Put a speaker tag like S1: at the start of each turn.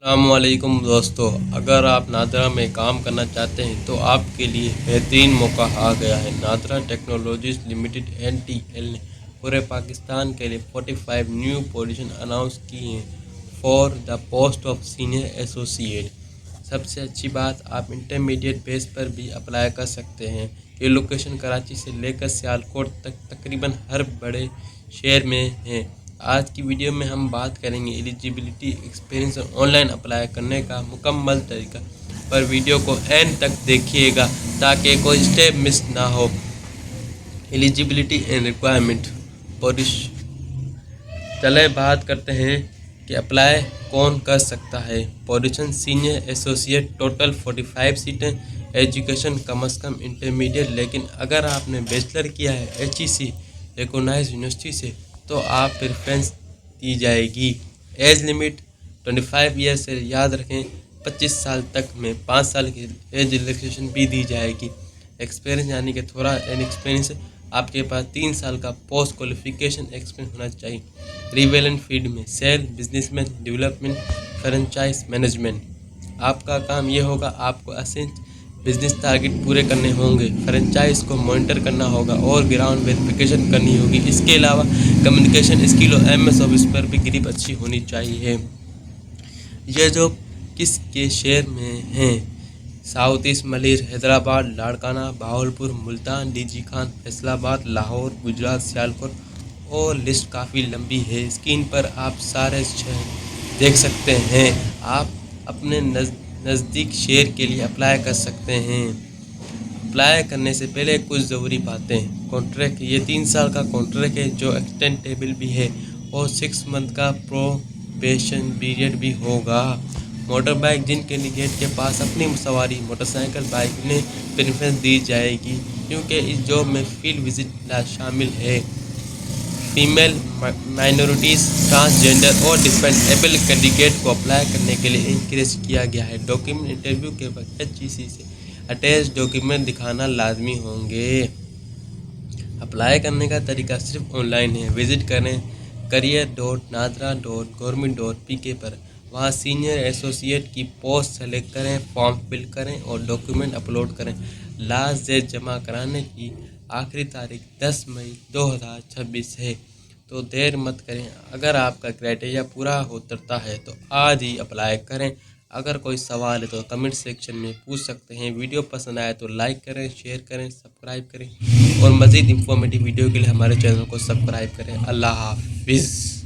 S1: अस्सलामुअलैकुम दोस्तों, अगर आप नादरा में काम करना चाहते हैं तो आपके लिए बेहतरीन मौका आ गया है। नादरा टेक्नोलॉजीज लिमिटेड (NTL) ने पूरे पाकिस्तान के लिए 45 न्यू पोजीशन अनाउंस की हैं for the post of senior associate. सबसे अच्छी बात, आप इंटरमीडिएट बेस पर भी अप्लाई कर सकते हैं। ये लोकेशन कराची से लेकर सियालकोट तक तकरीबन हर बड़े शहर में है। आज की वीडियो में हम बात करेंगे एलिजिबिलिटी, एक्सपीरियंस और ऑनलाइन अप्लाई करने का मुकम्मल तरीका। पर वीडियो को एंड तक देखिएगा ताकि कोई स्टेप मिस ना हो। Eligibility and requirement. चले बात करते हैं कि अप्लाई कौन कर सकता है। पोजीशन सीनियर एसोसिएट, टोटल 45 सीटें। एजुकेशन कम से कम इंटरमीडिएट, लेकिन अगर आपने बैचलर किया है HEC रिकॉग्नाइज्ड यूनिवर्सिटी से तो आप प्रेफरेंस दी जाएगी। एज लिमिट 25 ईयर से याद रखें 25 साल तक में 5 साल की एज रिलैक्सेशन भी दी जाएगी। एक्सपीरियंस यानी कि थोड़ा एक्सपीरियंस, आपके पास 3 साल का पोस्ट क्वालिफिकेशन एक्सपीरियंस होना चाहिए। रिवेलेंट फील्ड में sale, businessman, development, franchise management. आपका काम यह होगा, आपको असेंट बिजनेस टारगेट पूरे करने होंगे, फ्रेंचाइज को मॉनिटर करना होगा और ग्राउंड वेरिफिकेशन करनी होगी। इसके अलावा कम्युनिकेशन स्किल और MS ऑफिस पर भी ग्रिप अच्छी होनी चाहिए। यह जो किस के शहर में हैं? South east Malir, Hyderabad, Larkana, Bahawalpur, Multan, DG Khan, Faisalabad, Lahore, Gujarat, Sialkot और लिस्ट काफ़ी लंबी है। स्क्रीन पर आप सारे शहर देख सकते हैं। आप अपने नज़दीक शहर के लिए अप्लाई कर सकते हैं। अप्लाई करने से पहले कुछ ज़रूरी बातें। कॉन्ट्रैक्ट, ये 3 साल का कॉन्ट्रैक्ट है जो एक्सटेंडेबल भी है और 6 मंथ का प्रोबेशन पीरियड भी होगा। मोटर बाइक, जिन कैंडिडेट के पास अपनी सवारी मोटरसाइकिल बाइक में प्रेफरेंस दी जाएगी क्योंकि इस जॉब में फील्ड विजिट शामिल है। फीमेल, माइनॉरिटीज़, ट्रांसजेंडर और डिसेबल कैंडिडेट को अप्लाई करने के लिए इंकरेज किया गया है। डॉक्यूमेंट, इंटरव्यू के वक्त HEC से अटैच डॉक्यूमेंट दिखाना लाजमी होंगे। अप्लाई करने का तरीका सिर्फ ऑनलाइन है। विजिट करें career.nadra.government.pk पर। वहाँ सीनियर एसोसिएट की पोस्ट सेलेक्ट करें, फॉर्म फिल करें और डॉक्यूमेंट अपलोड करें। लास्ट डेट जमा कराने की आखिरी तारीख 10 मई 2026 है, तो देर मत करें। अगर आपका क्राइटेरिया पूरा उतरता है तो आज ही अप्लाई करें। अगर कोई सवाल है तो कमेंट सेक्शन में पूछ सकते हैं। वीडियो पसंद आए तो लाइक करें, शेयर करें, सब्सक्राइब करें और मज़ीद इंफॉर्मेटिव वीडियो के लिए हमारे चैनल को सब्सक्राइब करें। अल्लाह हाफिज़।